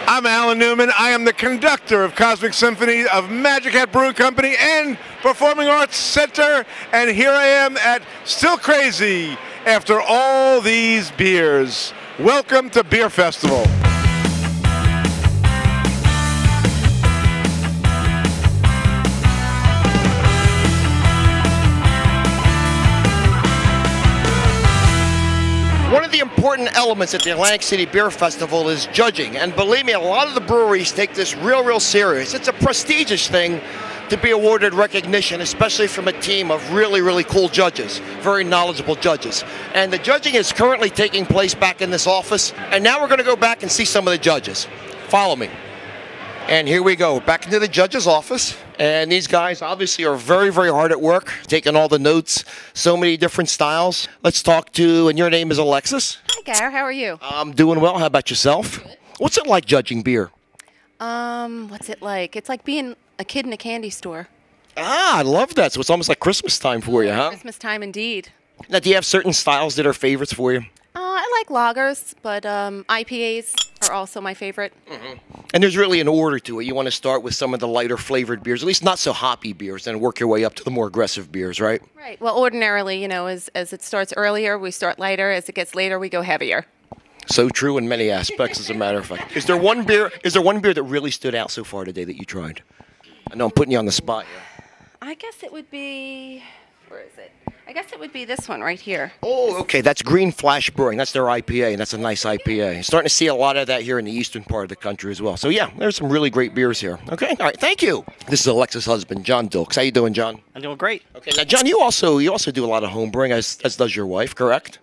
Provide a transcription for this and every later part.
I'm Alan Newman. I am the conductor of Cosmic Symphony of Magic Hat Brewing Company and Performing Arts Center, and here I am at Still Crazy after all these beers. Welcome to Beer Festival. One of the important elements at the Atlantic City Beer Festival is judging, and believe me, a lot of the breweries take this real serious. It's a prestigious thing to be awarded recognition, especially from a team of really cool judges, very knowledgeable judges. And the judging is currently taking place back in this office, and now we're going to go back and see some of the judges. Follow me. And here we go, back into the judge's office. And these guys obviously are very hard at work, taking all the notes, so many different styles. Let's talk to, and your name is Alexis? Hi, Gar. How are you? I'm doing well. How about yourself? Good. What's it like judging beer? What's it like? It's like being a kid in a candy store. Ah, I love that. So it's almost like Christmas time for you, huh? Christmas time indeed. Now, do you have certain styles that are favorites for you? I like lagers, but IPAs are also my favorite. And there's really an order to it. You want to start with some of the lighter flavored beers, at least not so hoppy beers, and work your way up to the more aggressive beers, right? Right. Well, ordinarily, you know, as it starts earlier, we start lighter. As it gets later, we go heavier. So true in many aspects, as a matter of fact. Is there one beer that really stood out so far today that you tried? I know I'm putting you on the spot here. I guess it would be, where is it? I guess it would be this one right here. Oh, okay. That's Green Flash Brewing. That's their IPA, and that's a nice IPA. Starting to see a lot of that here in the eastern part of the country as well. So, yeah, there's some really great beers here. Okay, all right, thank you. This is Alexis' husband, John Dilks. How you doing, John? I'm doing great. Okay, now, John, you also do a lot of home brewing, as does your wife, correct?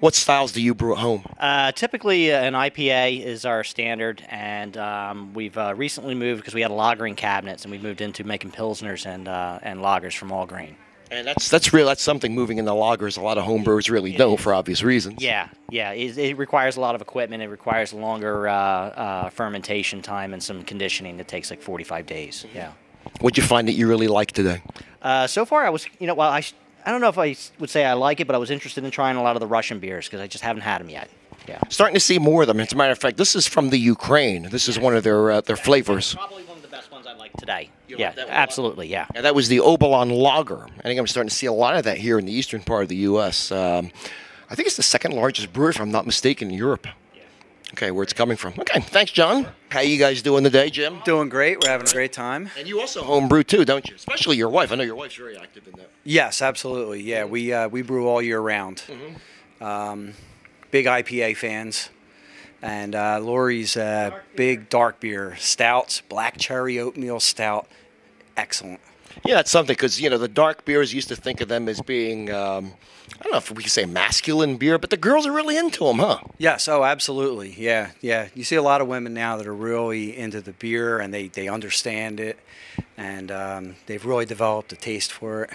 What styles do you brew at home? Typically, an IPA is our standard, and we've recently moved because we had lagering cabinets, and we moved into making pilsners and lagers from all grain. And that's real. That's something moving into lagers. A lot of home brewers really don't, for obvious reasons. Yeah. It requires a lot of equipment. It requires longer fermentation time and some conditioning that takes like 45 days. Yeah. What'd you find that you really liked today? So far, I was, I don't know if I would say I like it, but I was interested in trying a lot of the Russian beers because I just haven't had them yet. Yeah. Starting to see more of them. As a matter of fact, this is from the Ukraine. This is one of their flavors. Probably one of the best ones I like today. Yeah, absolutely, yeah. And that was the Obolon Lager. I think I'm starting to see a lot of that here in the eastern part of the U.S. I think it's the second largest brewery, if I'm not mistaken, in Europe. Yeah. Okay, where it's coming from. Okay, thanks, John. How you guys doing today, Jim? Doing great. We're having a great time. And you also homebrew too, don't you? Especially your wife. I know your wife's very active in that. Yes, absolutely. Yeah, we brew all year round. Big IPA fans. And Lori's big dark beer, stouts, black cherry oatmeal stout, excellent. Yeah, that's something because the dark beers used to think of them as being I don't know if we could say masculine beer, but the girls are really into them, huh? Yes, oh, absolutely. Yeah. You see a lot of women now that are really into the beer and they understand it, and they've really developed a taste for it.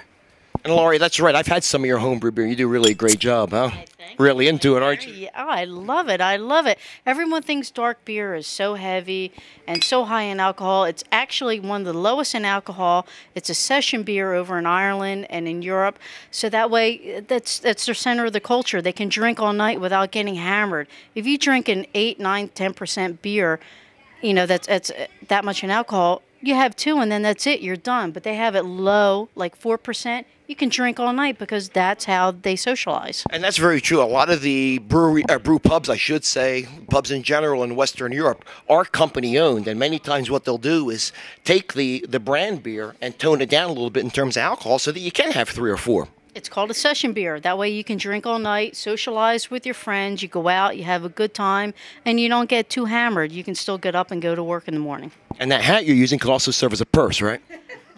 And Laurie, that's right. I've had some of your homebrew beer. You do really a great job, huh? Really into it, aren't you? Oh, I love it. I love it. Everyone thinks dark beer is so heavy and so high in alcohol. It's actually one of the lowest in alcohol. It's a session beer over in Ireland and in Europe. So that way, that's their center of the culture. They can drink all night without getting hammered. If you drink an 8, 9, 10% beer, that's that much in alcohol, you have 2 and then that's it. You're done. But they have it low, like 4%. You can drink all night because that's how they socialize. And that's very true. A lot of the brew pubs, I should say, pubs in general in Western Europe, are company owned. And many times what they'll do is take the brand beer and tone it down a little bit in terms of alcohol so that you can have 3 or 4. It's called a session beer. That way you can drink all night, socialize with your friends, you go out, you have a good time, and you don't get too hammered. You can still get up and go to work in the morning. And that hat you're using could also serve as a purse, right?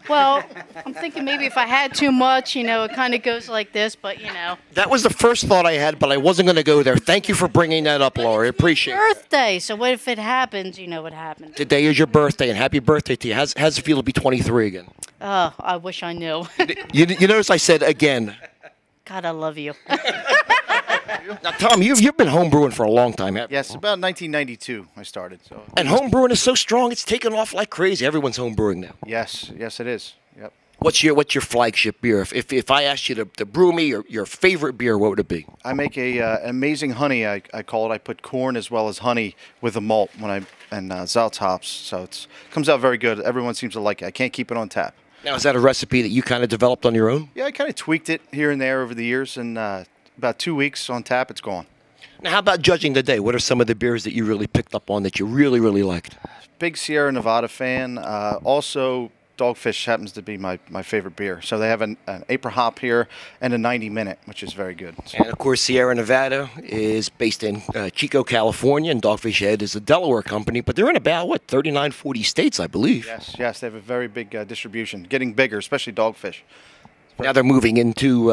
Well, I'm thinking maybe if I had too much, it kind of goes like this, but That was the first thought I had, but I wasn't going to go there. Thank you for bringing that up, Laurie. Appreciate it. Birthday, so what if it happens? You know what happens. Today is your birthday, and happy birthday to you. How's it feel to be 23 again? Oh, I wish I knew. You notice I said again. God, I love you. Now, Tom, you've been homebrewing for a long time, haven't you? Yes, about 1992 I started. And homebrewing is so strong, it's taken off like crazy. Everyone's homebrewing now. Yes, it is. Yep. What's your flagship beer? If I asked you to brew me your favorite beer, what would it be? I make a amazing honey. I call it. I put corn as well as honey with a malt and Zaltz hops. So it comes out very good. Everyone seems to like it. I can't keep it on tap. Now, is that a recipe that you kind of developed on your own? Yeah, I kind of tweaked it here and there over the years, and about 2 weeks on tap, it's gone. Now, how about judging today? What are some of the beers that you really picked up on that you really, really liked? Big Sierra Nevada fan. Also, Dogfish happens to be my favorite beer. So they have an April hop here and a 90-minute, which is very good. And, of course, Sierra Nevada is based in Chico, California, and Dogfish Head is a Delaware company. But they're in about, 39, 40 states, I believe. Yes, they have a very big distribution, getting bigger, especially Dogfish. Now they're moving into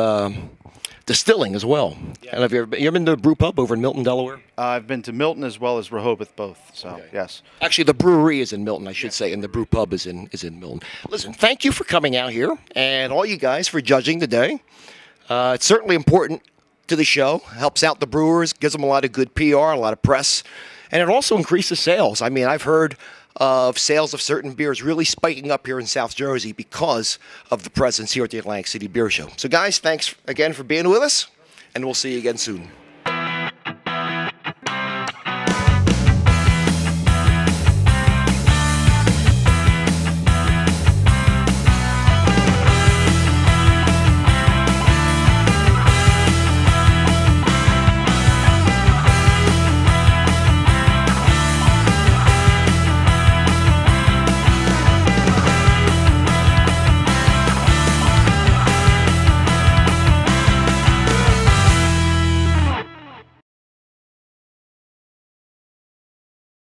distilling as well. Yeah. And have you ever been to the brew pub over in Milton, Delaware? I've been to Milton as well as Rehoboth, both. So okay. Yes. Actually, the brewery is in Milton, I should say, and the brew pub is in Milton. Listen, thank you for coming out here, and all you guys for judging today. It's certainly important to the show. Helps out the brewers, gives them a lot of good PR, a lot of press, and it also increases sales. I mean, I've heard of sales of certain beers really spiking up here in South Jersey because of the presence here at the Atlantic City Beer Show. So, guys, thanks again for being with us, and we'll see you again soon.